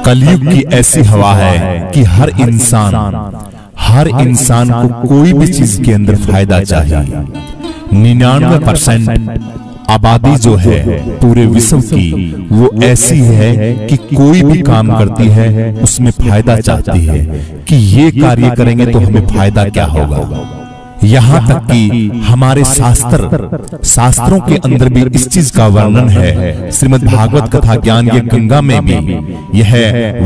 कलयुग की ऐसी हवा है कि हर इंसान को कोई भी चीज के अंदर फायदा चाहिए। 99% आबादी जो है पूरे विश्व की वो ऐसी है कि कोई भी काम करती है उसमें फायदा चाहती है कि ये कार्य करेंगे तो हमें फायदा क्या होगा। यहाँ तक कि हमारे शास्त्रों के अंदर भी इस चीज का वर्णन है। श्रीमद् भागवत कथा ज्ञान ये गंगा में भी यह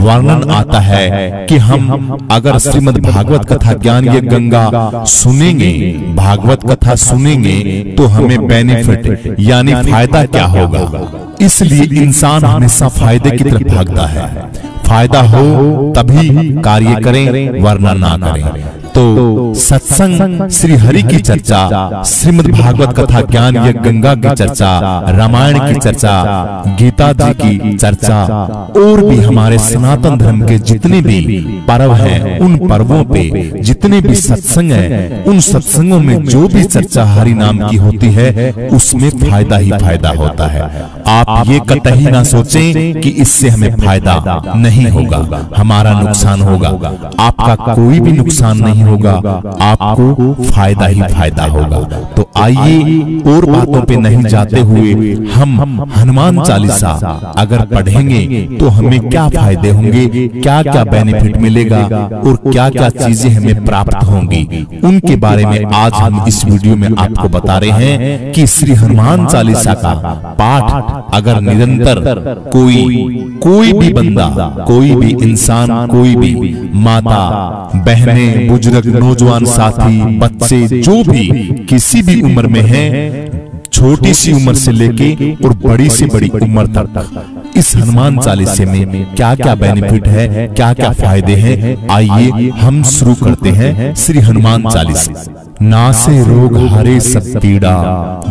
वर्णन आता है कि हम अगर श्रीमद् भागवत कथा ज्ञान ये गंगा सुनेंगे, भागवत कथा सुनेंगे तो हमें बेनिफिट यानी फायदा क्या होगा। इसलिए इंसान हमेशा फायदे की तरफ भागता है। फायदा हो तभी कार्य करें वरना ना करें। तो सत्संग, श्री हरि की चर्चा, श्रीमद् भागवत कथा ज्ञान ये गंगा की चर्चा, रामायण की चर्चा, गीता जी की चर्चा और भी हमारे सनातन धर्म के जितने भी पर्व हैं उन पर्वों पे जितने भी सत्संग हैं उन सत्संगों में जो भी चर्चा हरि नाम की होती है उसमें फायदा ही फायदा होता है। आप ये कतई ना सोचें कि इससे हमें फायदा नहीं होगा, हमारा नुकसान होगा। आपका कोई भी नुकसान नहीं होगा, आपको फायदा ही फायदा होगा। तो आइए और बातों पे नहीं जाते हुए हम हनुमान चालीसा अगर पढ़ेंगे तो हमें क्या फायदे होंगे, क्या क्या बेनिफिट मिलेगा और क्या क्या चीजें हमें प्राप्त होंगी, उनके बारे में आज हम इस वीडियो में आपको बता रहे हैं कि श्री हनुमान चालीसा का पाठ अगर निरंतर कोई भी बंदा, कोई भी इंसान, कोई भी माता, बहनें, बुजुर्ग, नौजवान साथी, बच्चे जो भी किसी भी उम्र में हैं, छोटी सी उम्र से लेके और बड़ी से बड़ी उम्र तक इस हनुमान चालीसे में क्या क्या बेनिफिट है, क्या क्या फायदे हैं, आइए हम शुरू करते हैं श्री हनुमान चालीसा। नासे रोग हरे सब पीड़ा,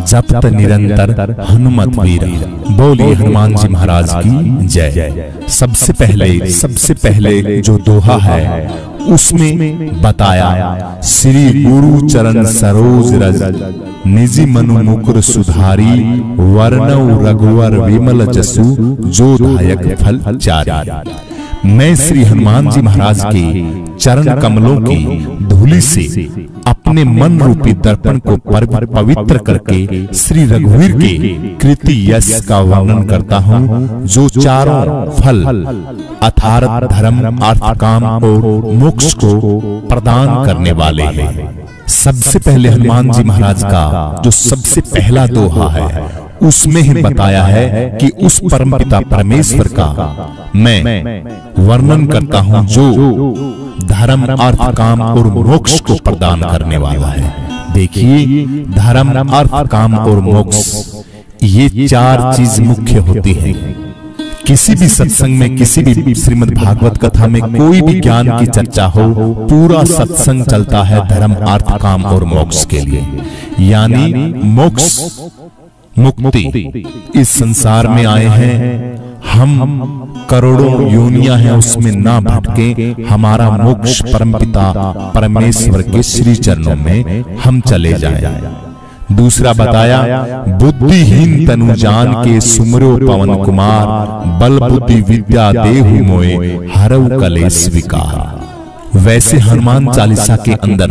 जपत निरंतर हनुमत वीरा। बोलिए हनुमान जी महाराज की जय। सबसे पहले जो दोहा है उसमें बताया, श्री गुरु चरण सरोज रज, निजी मनु मुकुर सुधारी, वर्णव रघुवर विमल जसु, जो दायक फल चारी। मैं श्री हनुमान जी महाराज के चरण कमलों की धूलि से अपने मन रूपी दर्पण को पवित्र करके श्री रघुवीर के कृति यश का वर्णन करता हूँ, जो चारों फल अर्थात धर्म, अर्थ, काम और मोक्ष को प्रदान करने वाले हैं। सबसे पहले हनुमान जी महाराज का जो सबसे पहला दोहा है उसमें ही बताया है कि उस परमपिता परमेश्वर का मैं वर्णन करता हूँ जो धर्म, अर्थ, काम और मोक्ष को प्रदान करने वाला है। देखिए, धर्म, अर्थ, काम और मोक्ष ये चार चीज मुख्य होती हैं। किसी भी सत्संग में, किसी भी श्रीमद् भागवत कथा में कोई भी ज्ञान की चर्चा हो, पूरा सत्संग चलता है धर्म, अर्थ, काम और मोक्ष के लिए। यानी मोक्ष, मुक्ति। इस संसार में आए हैं हम, करोड़ों योनियां हैं उसमें ना भटके, हमारा मोक्ष परमपिता परमेश्वर के श्री चरणों में हम चले जाएं। दूसरा बताया, बुद्धिहीन तनु जान के सुमरो पवन कुमार, बल बुद्धि विद्या देहु मोए, हरऊ कलेश विकार। वैसे हनुमान चालीसा के अंदर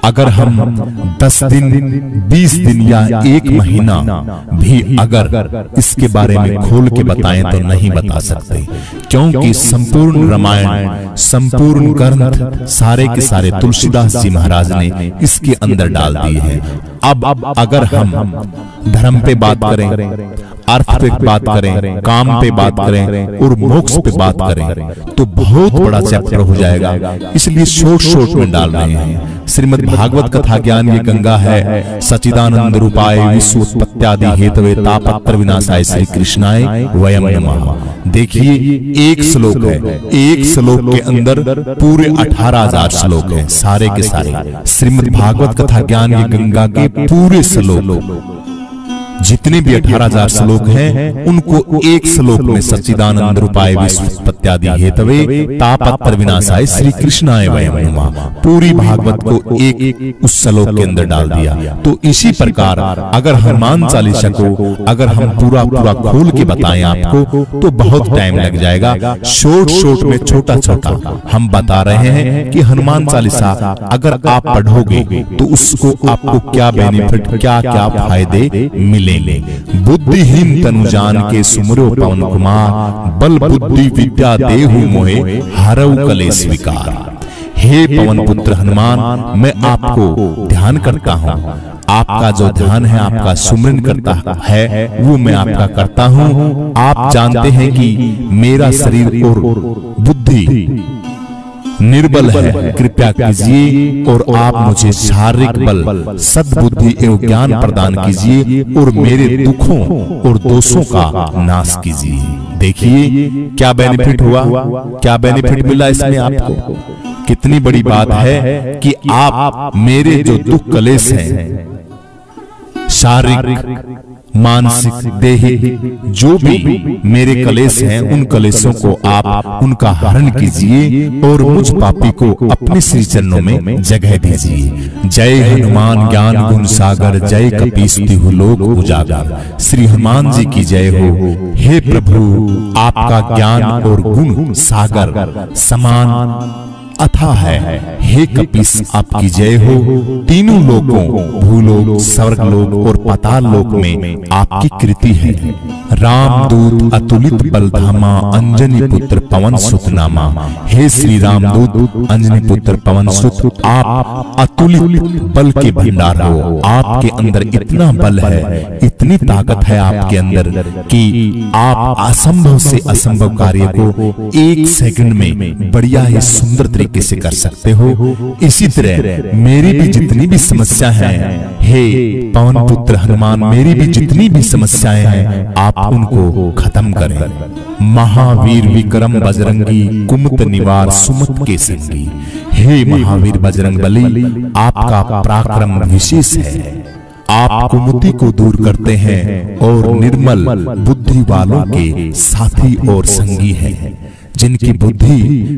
अगर हम 10 दिन, 20 दिन या 1 महीना भी अगर इसके बारे में खोल के बताएं तो नहीं बता सकते, क्योंकि संपूर्ण रामायण, संपूर्ण ग्रंथ सारे के सारे तुलसीदास जी महाराज ने इसके अंदर डाल दिए हैं। अब अगर हम धर्म पे बात करें, अर्थ पे बात करें, काम पे बात करें और मोक्ष पे बात करें तो बहुत बड़ा चैप्टर हो जाएगा, इसलिए शॉर्ट में डाल रहे हैं। श्रीमद् भागवत कथा ज्ञान ये गंगा है, सच्चिदानंद रूपाय विश्वोत्पत्त्यादि हेतवे तापत्र विनाशाय श्री कृष्णाय वयम नमः। देखिए, एक श्लोक है, एक श्लोक के अंदर पूरे 18,000 श्लोक हैं, सारे के सारे श्रीमद् भागवत कथा ज्ञान ये गंगा के पूरे श्लोक जितने भी 18,000 श्लोक हैं उनको एक श्लोक में सच्चिदानंद रूपाय विश्वोत्पत्त्यादि हेतवे तापत्र विनाशाय श्री कृष्णाय वयं नुमः पूरी भागवत को एक उस श्लोक के अंदर डाल दिया। तो इसी प्रकार अगर हनुमान चालीसा को अगर हम पूरा खोल के बताएं आपको तो बहुत टाइम लग जाएगा। शॉर्ट में छोटा हम बता रहे हैं कि हनुमान चालीसा अगर आप पढ़ोगे तो उसको आपको क्या बेनिफिट क्या फायदे मिलेंगे। बुद्धिहीन तनु जान के सुमरो पवन कुमार बल बुद्धि विद्या देहु मोहे हरऊ कलेश विकार। हे पवन पुत्र हनुमान, मैं आपको ध्यान करता हूँ, आपका जो ध्यान है आपका सुमरन करता है वो मैं आपका करता हूँ। आप जानते हैं कि मेरा शरीर और बुद्धि निर्बल है, कृपया कीजिए और आप मुझे शारीरिक बल सद्बुद्धि एवं ज्ञान प्रदान कीजिए और मेरे दुखों और दोषों का नाश कीजिए। देखिए क्या बेनिफिट हुआ, क्या बेनिफिट मिला इसमें आपको। कितनी बड़ी बात है कि आप मेरे जो दुख कलेश हैं शारीरिक मानसिक देहिक जो भी मेरे कलेश हैं उन कलेशों को आप उनका हरण कीजिए और मुझ पापी को अपने श्री चरणों में जगह दीजिए। जय हनुमान ज्ञान गुण सागर जय कपीस तिहु लोक उजागर। श्री हनुमान जी की जय हो। हे प्रभु आपका ज्ञान और गुण सागर समान अथा है। हे कपीस आपकी जय हो। तीनों लोकों भूलोक स्वर्गलोक और पाताल लोक में आपकी कृति है। रामदूत अतुलित बलधामा अंजनी पुत्र पवन सुत नामा। हे श्री रामदूत अंजनी पुत्र पवन सुत आप अतुलित बल के भंडार हो। आपके अंदर इतना बल है, इतनी ताकत है आपके अंदर कि आप असंभव से असंभव कार्य को एक सेकंड में बढ़िया ही सुंदर तरीके से कर सकते हो। इसी तरह मेरी भी जितनी भी समस्या है, हे पवन पुत्र हनुमान, मेरी भी जितनी भी समस्याएं हैं आप उनको खत्म करें। महावीर विक्रम बजरंगी कुमत निवार सुमत के संगी। हे महावीर बजरंग बली आपका पराक्रम विशेष है। आप कुमति को दूर करते हैं और निर्मल बुद्धि वालों के साथी और संगी हैं। जिनकी बुद्धि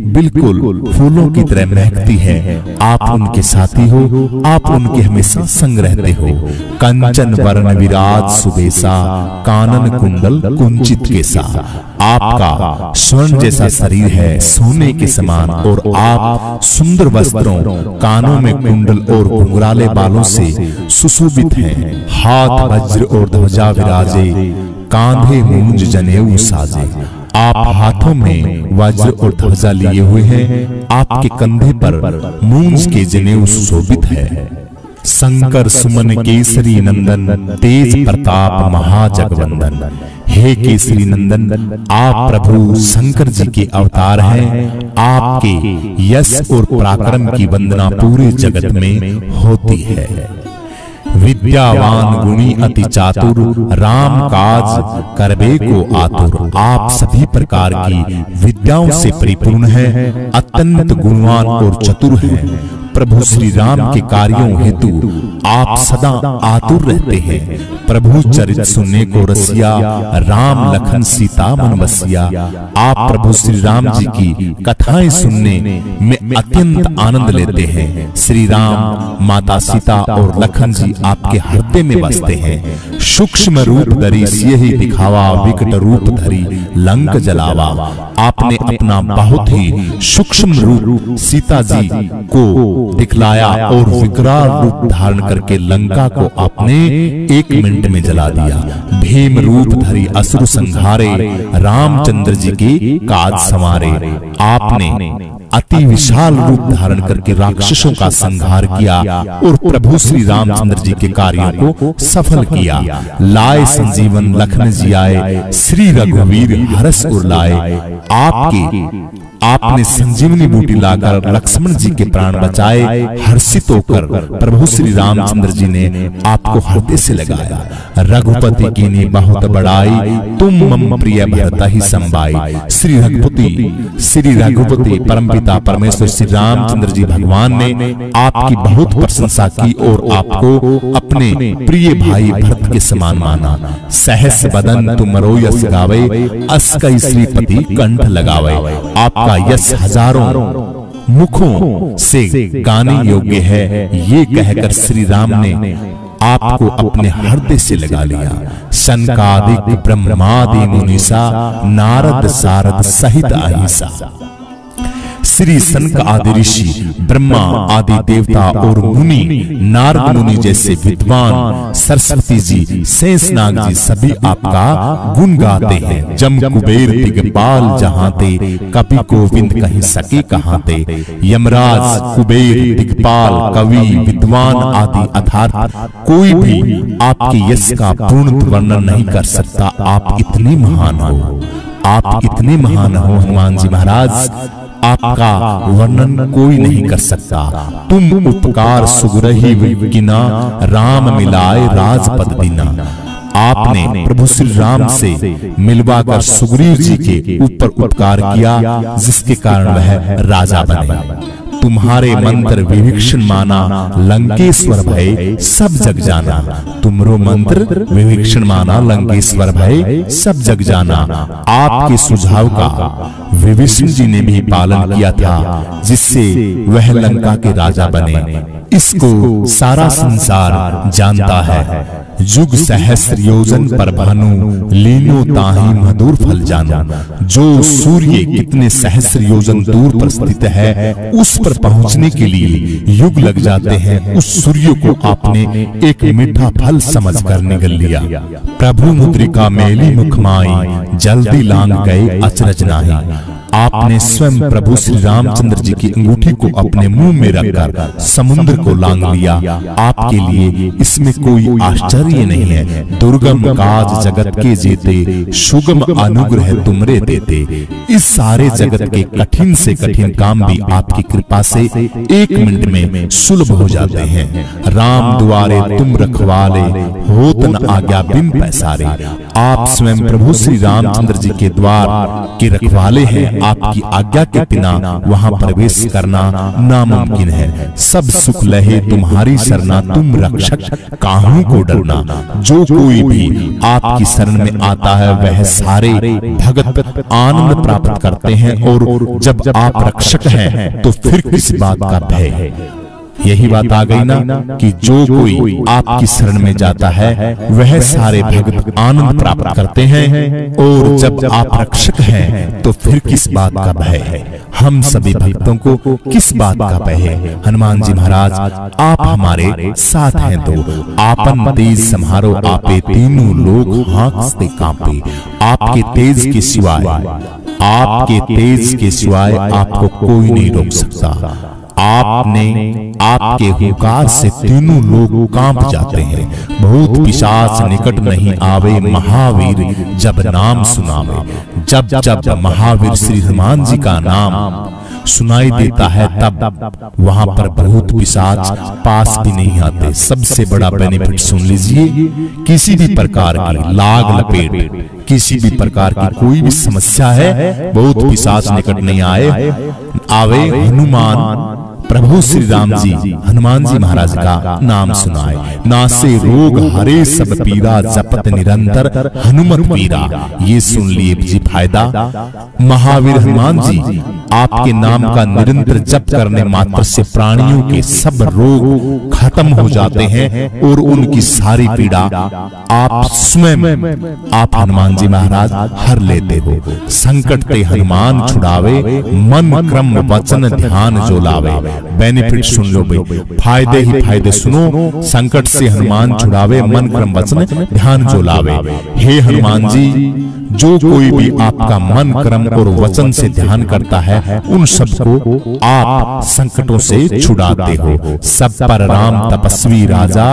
बिल्कुल फूलों की तरह महकती है, आप उनके साथी हो, आप उनके हमेशा संग रहते हो। कंचन वर्ण विराज सुबेसा कानन कुंडल कुंचित केसा। आपका स्वर्ण जैसा शरीर है सोने के समान और आप सुंदर वस्त्रों कानों में कुंडल और घुंघराले बालों से सुशोभित हैं। हाथ वज्र और ध्वजा विराजे कांधे मूंज जनेऊ साजे। आप हाथों में वज्र और ध्वजा लिए हुए हैं, आपके कंधे पर मूंज के जनेऊ सुशोभित है। शंकर सुमन केसरी नंदन तेज प्रताप महाजगवंदन। हे केसरी नंदन आप प्रभु शंकर जी के अवतार हैं। आपके यश और पराक्रम की वंदना पूरे जगत में होती है। विद्यावान गुणी अति चातुर राम काज करबे को आतुर। आप सभी प्रकार की विद्याओं से परिपूर्ण हैं, अत्यंत गुणवान और चतुर हैं। प्रभु श्री राम के कार्यों हेतु आप सदा आतुर रहते हैं। प्रभु चरित सुनने को रसिया राम लखन सीता मन बसिया। आप प्रभु श्री राम जी की कथाएं सुनने में अत्यंत आनंद लेते हैं। श्री राम माता सीता और लखन जी आपके हृदय में बसते हैं। सूक्ष्म रूप धरी सियहि दिखावा विकट रूप धरी लंक जलावा। आपने अपना बहुत ही सूक्ष्म रूप सीता जी को दिखलाया और विकराल रूप धारण करके लंका को आपने 1 मिनट में जला दिया। भीम रूप धरी असुर संहारे रामचंद्र जी के काज संवारे। आपने अति विशाल रूप धारण करके राक्षसों का संहार किया और प्रभु श्री रामचंद्र जी के कार्यों को सफल किया। लाए संजीवन लखन जी आए श्री रघुवीर हरस उर लाए। आपने संजीवनी बूटी लाकर लक्ष्मण जी के प्राण बचाए। हर्षित होकर प्रभु श्री रामचंद्र जी ने आपको हृदय से लगाया। रघुपति की ने बहुत बड़ाई तुम मम प्रिय भरता ही संबाई। श्री रघुपति परम पिता परमेश्वर श्री रामचंद्र जी भगवान ने आपकी बहुत प्रशंसा की और आपको अपने प्रिय भाई भरत के समान माना। सहस बदन तुमरो यश गावे, अस कई श्रीपति कंठ लगावे। आपका यश हजारों मुखों से गाने योग्य है, ये कहकर श्री राम ने आपको अपने हृदय से लगा लिया। सनकादिक ब्रह्मादि मुनीसा, नारद सारद सहित अहिंसा। श्री सनक आदि ऋषि, ब्रह्मा आदि देवता और मुनि, नारद मुनि जैसे विद्वान, सरस्वती जी, शेषनाग जी सभी आपका गुण गाते हैं। जम कुबेर दिगपाल जहां ते, कवि गोविंद कहीं सके कहां ते। यमराज, कुबेर, दिगपाल, कवि, विद्वान आदि अर्थात कोई भी आपके यश का पूर्ण वर्णन नहीं कर सकता। आप इतने महान हो, आप इतने महान हो हनुमान जी महाराज, आपका वर्णन कोई नहीं कर सकता। तुम उपकार सुगरहि विकिना, राम मिलाए राजपद दीना। आपने प्रभु श्री राम से मिलवाकर सुग्रीव जी के ऊपर उपकार किया, जिसके कारण वह राजा बने। तुम्हारे मंत्र विभीषण माना, लंकेश्वर भय सब जग जाना। तुमरो मंत्र विभीषण माना, लंकेश्वर भय सब जग जाना। आपके सुझाव का विभीषण जी ने भी पालन किया था, जिससे वह लंका के राजा बने। इसको सारा संसार जानता है। युग सहस्र योजन पर भानु, लीनो ताहि मधुर फल जानो। जो सूर्य कितने सहस्र योजन दूर पर स्थित है, उस पर पहुंचने के लिए युग लग जाते हैं। उस सूर्य को आपने एक मीठा फल समझकर निगल लिया। प्रभु मुद्रिका मेली मुखमाई, जल्दी लांग गए अचरज नाही। आपने स्वयं प्रभु श्री रामचंद्र जी की अंगूठी को अपने मुंह में रखकर समुद्र को लांग लिया। आपके लिए इसमें कोई आश्चर्य नहीं है। दुर्गम काज जगत के जेते, सुगम अनुग्रह तुमरे देते। इस सारे जगत के कठिन से कठिन काम भी आपकी कृपा से 1 मिनट में सुलभ हो जाते हैं। राम द्वारे तुम रखवाले, होत न आज्ञा बिन पैसारे। आप स्वयं प्रभु श्री रामचंद्र जी के द्वार के रखवाले हैं। आपकी आज्ञा के बिना वहां प्रवेश करना नामुमकिन है। सब सुख लहे तुम्हारी शरणा, तुम रक्षक काहू को डरना। जो कोई भी आपकी शरण में आता है, वह सारे भगत आनंद प्राप्त करते हैं। और जब आप रक्षक हैं, तो फिर किस बात का भय है। यही बात आ गई ना कि जो कोई आपकी शरण में जाता है, वह सारे भक्त आनंद प्राप्त करते हैं। और जब आप रक्षक हैं, तो फिर किस बात का भय है। हम सभी भक्तों को किस बात का भय है। हनुमान जी महाराज, आप हमारे साथ हैं तो आपन तेज समारो आपे, तीनों लोग हाँकते कांपे। आपके तेज के सिवाय, आपके तेज के सिवाय आपको कोई नहीं रोक सकता। आपके हुंकार से तीनों लोग कांप जाते हैं। भूत पिशाच निकट नहीं आवे, महावीर जब नाम सुनावे। जब जब महावीर श्री हनुमान जी का नाम सुनाई देता है, तब वहां पर भूत पिशाच पास भी नहीं आते। सबसे बड़ा बेनिफिट सुन लीजिए, किसी भी प्रकार की लाग लपेट, किसी भी प्रकार की कोई भी समस्या है, भूत पिशाच निकट नहीं आवे। हनुमान प्रभु श्री राम जी हनुमान जी महाराज का नाम सुनाए। नासे रोग हरे सब पीरा, जपत निरंतर हनुमत वीरा। ये सुन लिए जी फायदा। महावीर हनुमान जी आपके नाम का निरंतर जप करने मात्र से प्राणियों के सब रोग खत्म हो जाते हैं और उनकी सारी पीड़ा आप स्वयं, आप हनुमान जी महाराज हर लेते हो। संकट ते हनुमान छुड़ावे, मन क्रम वचन ध्यान जो लावे। बेनिफिट सुन लो भाई, फायदे ही फायदे सुनो। संकट से हनुमान छुड़ावे, मन क्रम वचन ध्यान जो लावे। हे हनुमान जी, जो कोई भी आपका मन क्रम और वचन से ध्यान करता है, उन सबको आप संकटों से छुड़ाते हो। सब पर राम तपस्वी राजा,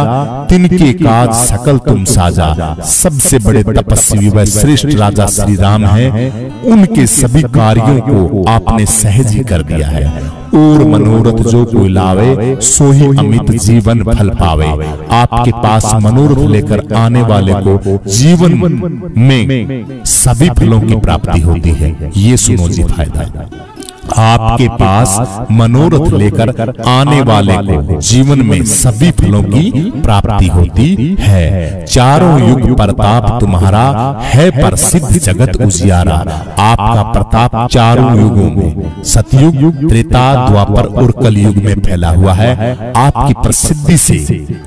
तिनके काज सकल तुम साजा। सबसे बड़े तपस्वी व श्रेष्ठ राजा श्री राम हैं। उनके सभी कार्यों को आपने सहज ही कर दिया है। और मनोरथ जो कोई लावे, सो ही अमित जीवन फल पावे। आपके पास मनोरथ लेकर आने वाले को जीवन में सभी फलों की प्राप्ति होती है। ये सुनो जी फायदा। आपके पास मनोरथ लेकर आने वाले को जीवन में सभी फलों की प्राप्ति होती है। चारों युग प्रताप तुम्हारा है, प्रसिद्ध जगत उजियारा। आपका प्रताप चारों युगों में, सतयुग, त्रेता, द्वापर और कलयुग में फैला हुआ है। आपकी प्रसिद्धि से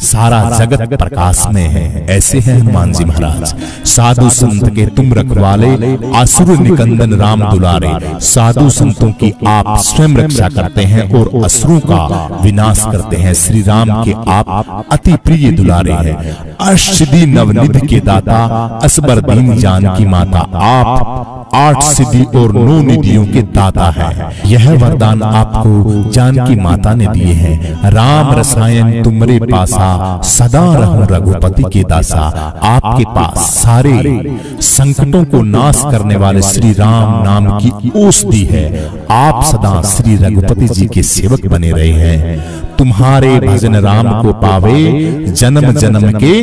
सारा जगत प्रकाश में है। ऐसे हैं हनुमान जी महाराज। साधु संत के तुम रखवाले, असुर निकंदन राम दुलारे। साधु संतों की आप स्वयं रक्षा करते हैं और असुरों का विनाश करते हैं। श्री राम के आप अति प्रिय दुलारे हैं। अष्टसिद्धि नवनिधि के दाता, असबर दीन जानकी माता। आप 8 सिद्धि और 9 निधियों के दाता हैं। यह वरदान आपको जानकी माता ने दिए हैं। राम रसायन तुमरे पासा, सदा रहूं रघुपति के दासा। आपके पास सारे संकटों को नाश करने वाले श्री राम नाम की औषधि है। आप सदा श्री रघुपति जी के सेवक बने रहे हैं। तुम्हारे भजन राम को पावे, जन्म जन्म के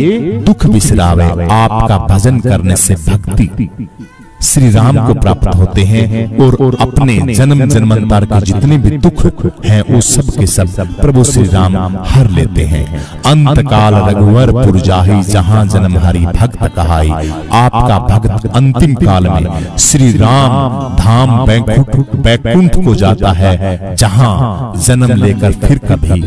दुख बिसरावे। आपका भजन करने से भक्ति श्री राम को प्राप्त होते हैं और अपने जन्म जन्मांतर के जितने भी दुख हैं वो सब के सब प्रभु श्री राम हर लेते हैं। अंत काल रघुवर पुर जाहि, जहां जन्म हरि भक्त कहाई। आपका भक्त अंतिम काल में श्री राम धाम बैकुंठ को जाता है, जहां जन्म लेकर फिर कभी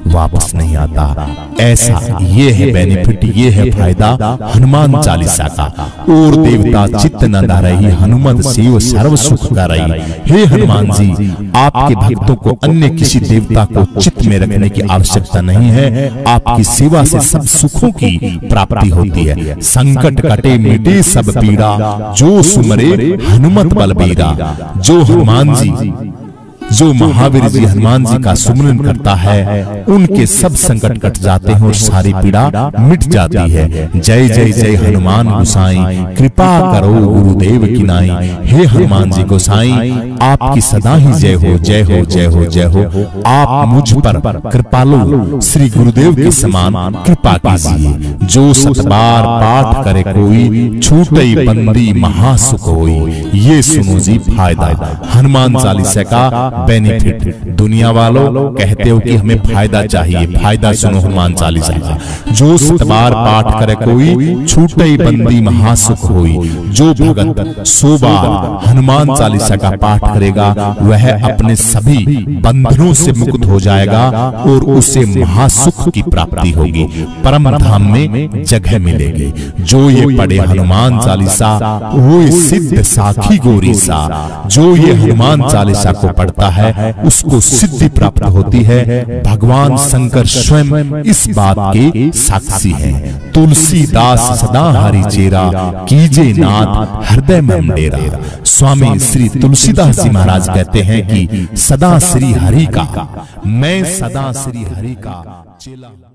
वापस नहीं आता। ऐसा ये है बेनिफिट, ये है फायदा हनुमान चालीसा का। और देवता चित्त न धरहि, हनुमत सेव सर्व सुख करहि। हे हनुमान जी, आपके भक्तों को अन्य किसी देवता को चित्त में रखने की आवश्यकता नहीं है। आपकी सेवा से सब सुखों की प्राप्ति होती है। संकट कटे मिटे सब पीड़ा, जो सुमरे हनुमत बलबीरा। जो हनुमान जी, जो महावीर जी हनुमान जी का सुमरन करता है, उनके सब संकट कट जाते हैं और सारी पीड़ा मिट जाती है। जय जय जय हनुमान गोसाई, कृपा करो गुरुदेव की नाई। हे हनुमान जी गोसाई, आपकी सदा ही जय हो, जय हो, जय हो, जय हो। आप मुझ पर कृपालु श्री गुरुदेव के समान कृपा कीजिए। जो 7 बार पाठ करे कोई, छूटई बंदी महासुख होई। ये सुनो जी फायदा हनुमान चालीसा का बेनिफिट। दुनिया वालों कहते हो कि हमें फायदा चाहिए, फायदा सुनो हनुमान चालीसा का। जो 7 बार पाठ करे कोई, छूटई बंदी महासुख होई। जो भगत 100 बार हनुमान चालीसा का पाठ करेगा, वह अपने सभी बंधनों से मुक्त हो जाएगा और उसे महासुख की प्राप्ति होगी, परम धाम में जगह मिलेगी। जो ये पढ़े हनुमान चालीसा, वो सिद्ध साखी गोरी सा। जो ये हनुमान चालीसा को पढ़ता है, उसको सिद्धि प्राप्त होती है। भगवान शंकर स्वयं इस बात के साक्षी हैं। तुलसीदास सदा हरि चेरा, कीजे नाथ हृदय में डेरा। स्वामी श्री तुलसीदास जी महाराज कहते हैं कि सदा श्री हरि का, मैं सदा श्री हरि का चेला।